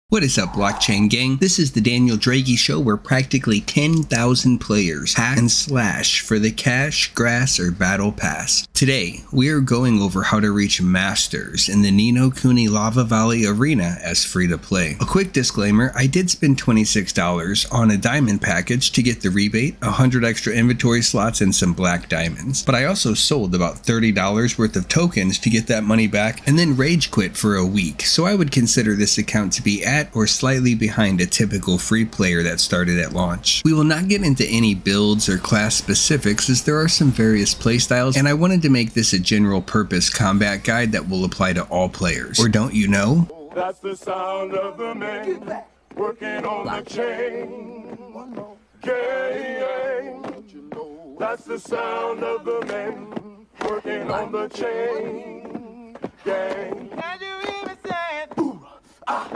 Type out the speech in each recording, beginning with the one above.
What is up, blockchain gang? This is the Daniel Draghi show where practically 10,000 players hack and slash for the cash, grass, or battle pass. Today, we are going over how to reach masters in the Ni no Kuni Lava Valley arena as free to play. A quick disclaimer, I did spend $26 on a diamond package to get the rebate, 100 extra inventory slots, and some black diamonds. But I also sold about $30 worth of tokens to get that money back and then rage quit for a week. So I would consider this account to be at or slightly behind a typical free player that started at launch. We will not get into any builds or class specifics as there are some various playstyles, and I wanted to make this a general purpose combat guide that will apply to all players. Or don't you know? That's the sound of the man working on the chain. Gang. That's the sound of the man working on the chain. Gang. Can you even say it? Ooh, ah.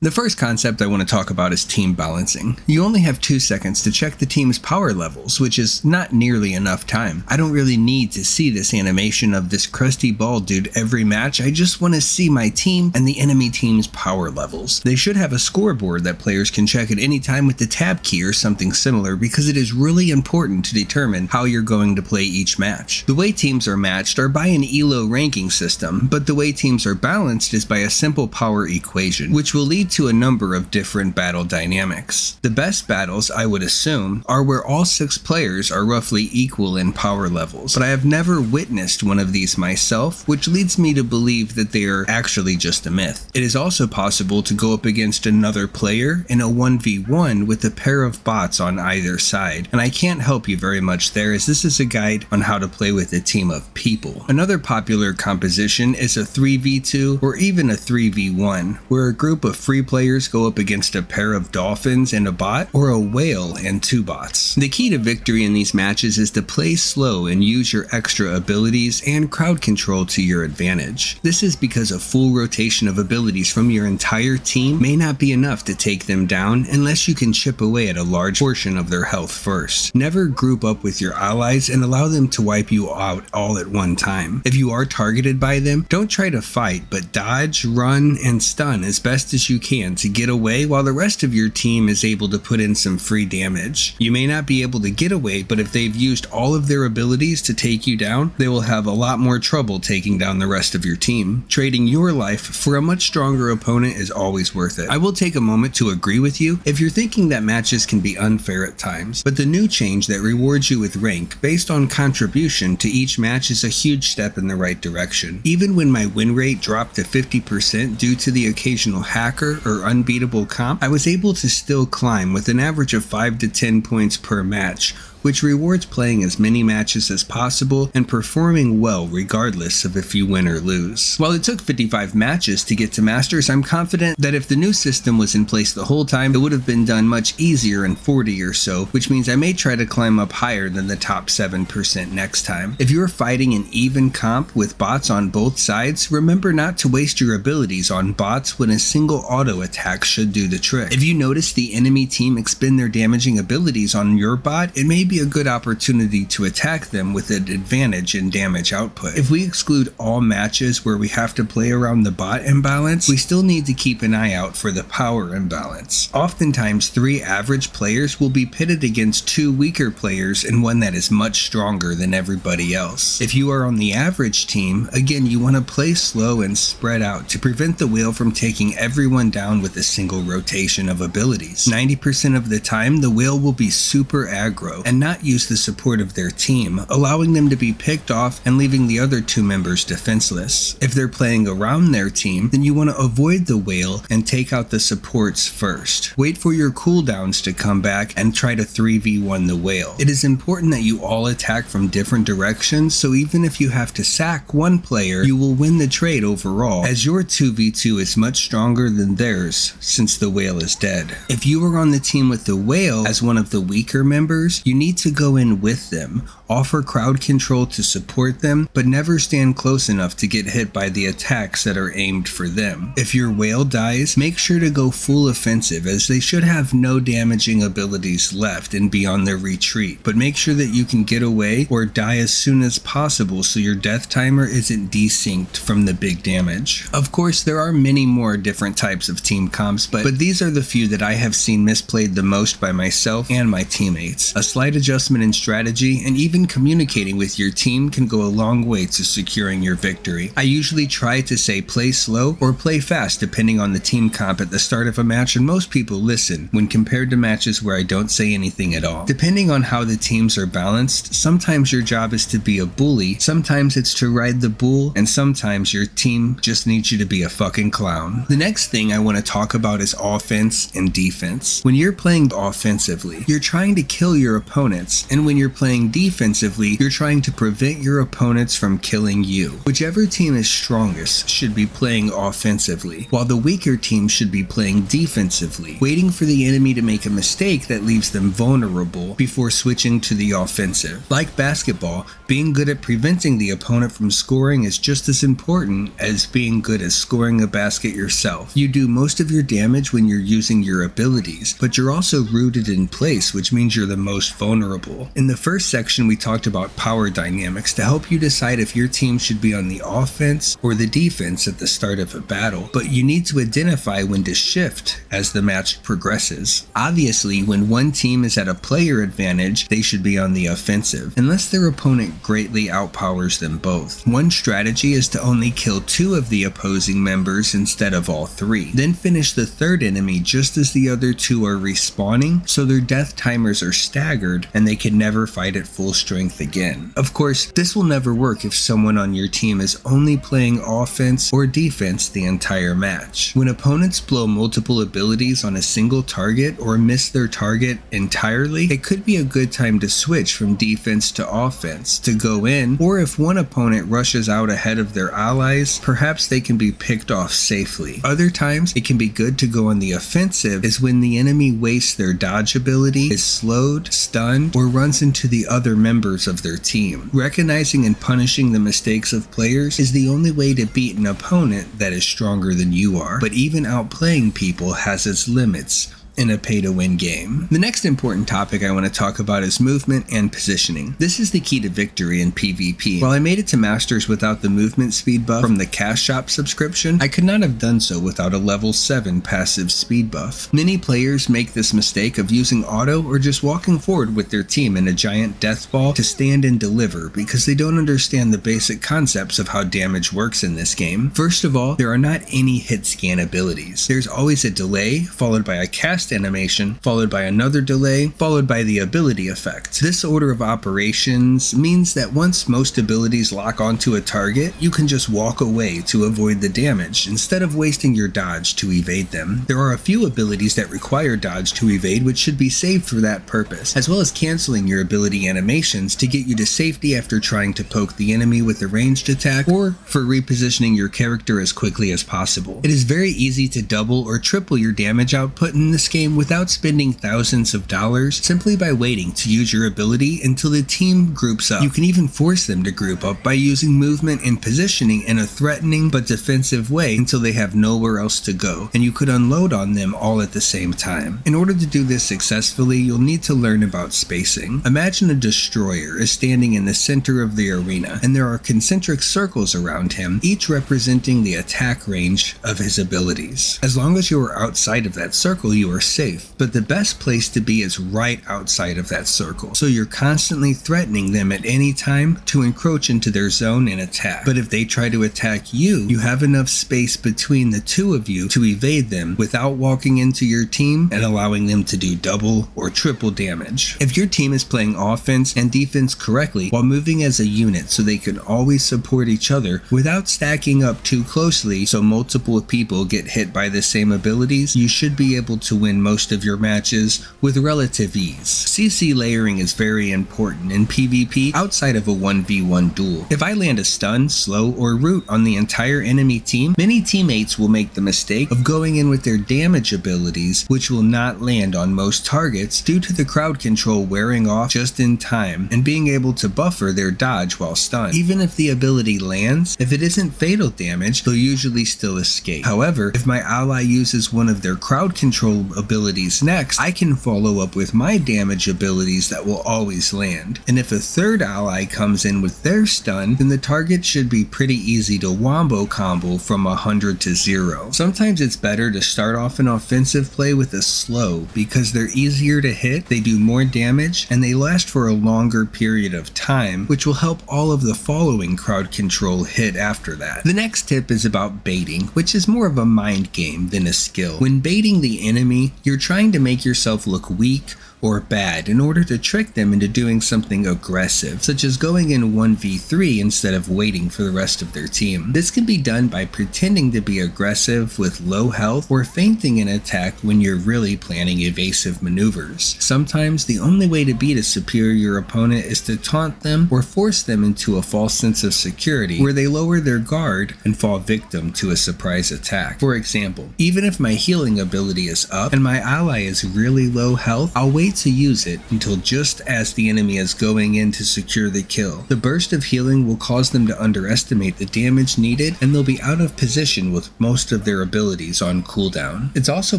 The first concept I want to talk about is team balancing. You only have 2 seconds to check the team's power levels, which is not nearly enough time. I don't really need to see this animation of this crusty bald dude every match. I just want to see my team and the enemy team's power levels. They should have a scoreboard that players can check at any time with the tab key or something similar, because it is really important to determine how you're going to play each match. The way teams are matched are by an ELO ranking system, but the way teams are balanced is by a simple power equation, which will lead to a number of different battle dynamics. The best battles, I would assume, are where all 6 players are roughly equal in power levels, but I have never witnessed one of these myself, which leads me to believe that they are actually just a myth. It is also possible to go up against another player in a 1v1 with a pair of bots on either side, and I can't help you very much there, as this is a guide on how to play with a team of people. Another popular composition is a 3v2 or even a 3v1, where a group of free players go up against a pair of dolphins and a bot, or a whale and 2 bots. The key to victory in these matches is to play slow and use your extra abilities and crowd control to your advantage. This is because a full rotation of abilities from your entire team may not be enough to take them down unless you can chip away at a large portion of their health first. Never group up with your allies and allow them to wipe you out all at one time. If you are targeted by them, don't try to fight, but dodge, run, and stun as best as you can to get away while the rest of your team is able to put in some free damage. You may not be able to get away, but if they've used all of their abilities to take you down, they will have a lot more trouble taking down the rest of your team. Trading your life for a much stronger opponent is always worth it. I will take a moment to agree with you if you're thinking that matches can be unfair at times, but the new change that rewards you with rank based on contribution to each match is a huge step in the right direction. Even when my win rate dropped to 50% due to the occasional hacker or unbeatable comp, I was able to still climb with an average of 5 to 10 points per match, which rewards playing as many matches as possible and performing well regardless of if you win or lose. While it took 55 matches to get to Masters, I'm confident that if the new system was in place the whole time, it would have been done much easier in 40 or so, which means I may try to climb up higher than the top 7% next time. If you're fighting an even comp with bots on both sides, remember not to waste your abilities on bots when a single auto attack should do the trick. If you notice the enemy team expend their damaging abilities on your bot, it may be a good opportunity to attack them with an advantage in damage output. If we exclude all matches where we have to play around the bot imbalance, we still need to keep an eye out for the power imbalance. Oftentimes, 3 average players will be pitted against 2 weaker players and one that is much stronger than everybody else. If you are on the average team, again, you want to play slow and spread out to prevent the whale from taking everyone down with a single rotation of abilities. 90% of the time, the whale will be super aggro and not use the support of their team, allowing them to be picked off and leaving the other 2 members defenseless. If they're playing around their team, then you want to avoid the whale and take out the supports first. Wait for your cooldowns to come back and try to 3v1 the whale. It is important that you all attack from different directions, so even if you have to sack one player, you will win the trade overall, as your 2v2 is much stronger than theirs since the whale is dead. If you are on the team with the whale as one of the weaker members, you need need to go in with them, offer crowd control to support them, but never stand close enough to get hit by the attacks that are aimed for them. If your whale dies, make sure to go full offensive, as they should have no damaging abilities left and be on their retreat, but make sure that you can get away or die as soon as possible so your death timer isn't desynced from the big damage. Of course, there are many more different types of team comps, but these are the few that I have seen misplayed the most by myself and my teammates. A slight adjustment in strategy and even communicating with your team can go a long way to securing your victory. I usually try to say play slow or play fast depending on the team comp at the start of a match, and most people listen when compared to matches where I don't say anything at all. Depending on how the teams are balanced, sometimes your job is to be a bully, sometimes it's to ride the bull, and sometimes your team just needs you to be a fucking clown. The next thing I want to talk about is offense and defense. When you're playing offensively, you're trying to kill your opponents, and when you're playing defensively, you're trying to prevent your opponents from killing you. Whichever team is strongest should be playing offensively, while the weaker team should be playing defensively, waiting for the enemy to make a mistake that leaves them vulnerable before switching to the offensive. Like basketball, being good at preventing the opponent from scoring is just as important as being good at scoring a basket yourself. You do most of your damage when you're using your abilities, but you're also rooted in place, which means you're the most vulnerable. In the first section, we talked about power dynamics to help you decide if your team should be on the offense or the defense at the start of a battle, but you need to identify when to shift as the match progresses. Obviously, when one team is at a player advantage, they should be on the offensive, unless their opponent greatly outpowers them both. One strategy is to only kill 2 of the opposing members instead of all 3, then finish the third enemy just as the other 2 are respawning, so their death timers are staggered and they can never fight at full strength again. Of course, this will never work if someone on your team is only playing offense or defense the entire match. When opponents blow multiple abilities on a single target or miss their target entirely, it could be a good time to switch from defense to offense, to go in, or if one opponent rushes out ahead of their allies, perhaps they can be picked off safely. Other times, it can be good to go on the offensive is when the enemy wastes their dodge ability, is slowed, stunned, or runs into the other members of their team. Recognizing and punishing the mistakes of players is the only way to beat an opponent that is stronger than you are, but even outplaying people has its limits in a pay-to-win game. The next important topic I want to talk about is movement and positioning. This is the key to victory in PvP. While I made it to Masters without the movement speed buff from the Cash Shop subscription, I could not have done so without a level 7 passive speed buff. Many players make this mistake of using auto or just walking forward with their team in a giant death ball to stand and deliver because they don't understand the basic concepts of how damage works in this game. First of all, there are not any hit scan abilities. There's always a delay, followed by a cast animation, followed by another delay, followed by the ability effect. This order of operations means that once most abilities lock onto a target, you can just walk away to avoid the damage, instead of wasting your dodge to evade them. There are a few abilities that require dodge to evade, which should be saved for that purpose, as well as canceling your ability animations to get you to safety after trying to poke the enemy with a ranged attack, or for repositioning your character as quickly as possible. It is very easy to double or triple your damage output in this game without spending thousands of dollars, simply by waiting to use your ability until the team groups up. You can even force them to group up by using movement and positioning in a threatening but defensive way until they have nowhere else to go, and you could unload on them all at the same time. In order to do this successfully, you'll need to learn about spacing. Imagine a destroyer is standing in the center of the arena, and there are concentric circles around him, each representing the attack range of his abilities. As long as you are outside of that circle, you are safe, but the best place to be is right outside of that circle, so you're constantly threatening them at any time to encroach into their zone and attack. But if they try to attack you, you have enough space between the two of you to evade them without walking into your team and allowing them to do double or triple damage. If your team is playing offense and defense correctly while moving as a unit so they can always support each other without stacking up too closely so multiple people get hit by the same abilities, you should be able to win win most of your matches with relative ease. CC layering is very important in PvP outside of a 1v1 duel. If I land a stun, slow, or root on the entire enemy team, many teammates will make the mistake of going in with their damage abilities, which will not land on most targets due to the crowd control wearing off just in time and being able to buffer their dodge while stunned. Even if the ability lands, if it isn't fatal damage, they'll usually still escape. However, if my ally uses one of their crowd control abilities next, I can follow up with my damage abilities that will always land. And if a third ally comes in with their stun, then the target should be pretty easy to wombo combo from 100 to 0. Sometimes it's better to start off an offensive play with a slow because they're easier to hit, they do more damage, and they last for a longer period of time, which will help all of the following crowd control hit after that. The next tip is about baiting, which is more of a mind game than a skill. When baiting the enemy, you're trying to make yourself look weak or bad in order to trick them into doing something aggressive, such as going in 1v3 instead of waiting for the rest of their team. This can be done by pretending to be aggressive with low health or feinting an attack when you're really planning evasive maneuvers. Sometimes the only way to beat a superior opponent is to taunt them or force them into a false sense of security where they lower their guard and fall victim to a surprise attack. For example, even if my healing ability is up and my ally is really low health, I'll wait to use it until just as the enemy is going in to secure the kill. The burst of healing will cause them to underestimate the damage needed, and they'll be out of position with most of their abilities on cooldown. It's also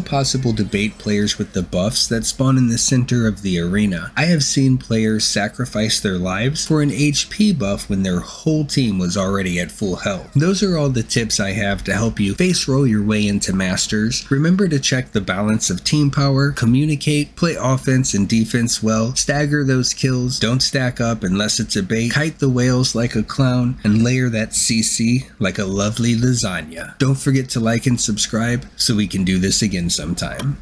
possible to bait players with the buffs that spawn in the center of the arena. I have seen players sacrifice their lives for an HP buff when their whole team was already at full health. Those are all the tips I have to help you face roll your way into Masters. Remember to check the balance of team power, communicate, play offense and defense well, stagger those kills, don't stack up unless it's a bait, kite the whales like a clown, and layer that CC like a lovely lasagna. Don't forget to like and subscribe so we can do this again sometime.